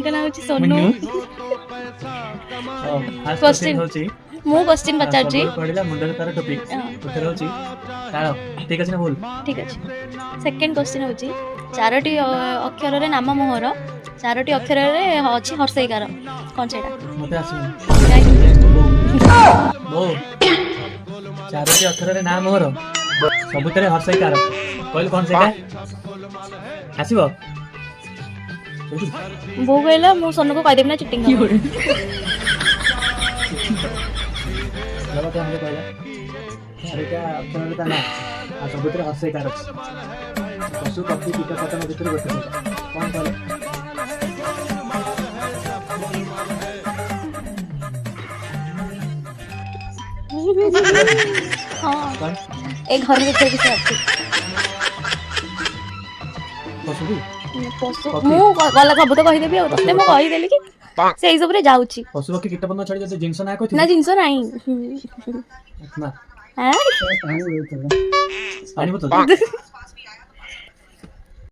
तांका नाम होची सोनू फर्स्ट क्वेश्चन होची मु क्वेश्चन पचारची पढिला मुंडल तार टॉपिक उत्तर होची ताळ ठीक अछि ना बोल ठीक अछि सेकंड क्वेश्चन होची चारोटी अक्षर रे नाम मोहर चारोटी अक्षर रे अछि हर्षईकार कोन सेटा मते आसी नहीं बो चारोटी अक्षर रे नाम मोर सबुतरे हर्षईकार कहल कोन सेटा आसीबो वो कहला मु सोनू को कह देब ना चिटिंग लगा तो हमने कहला अरे क्या अक्षर रे ता ना आ सबुतरे हर्षईकार पशु पक्षी कीट पतंग भितर गोटे कोन कहले हां कोन एक घर में किसी अच्छी पशु भी पशु मु गला सब तो कहि देबी आ तते मु कहि देली कि से सब रे जाउची पशु पक्षी कीट पतंग छाड़ी जते जिंस ना कहथि ना जिंस नहीं ना हैं पानी बोतल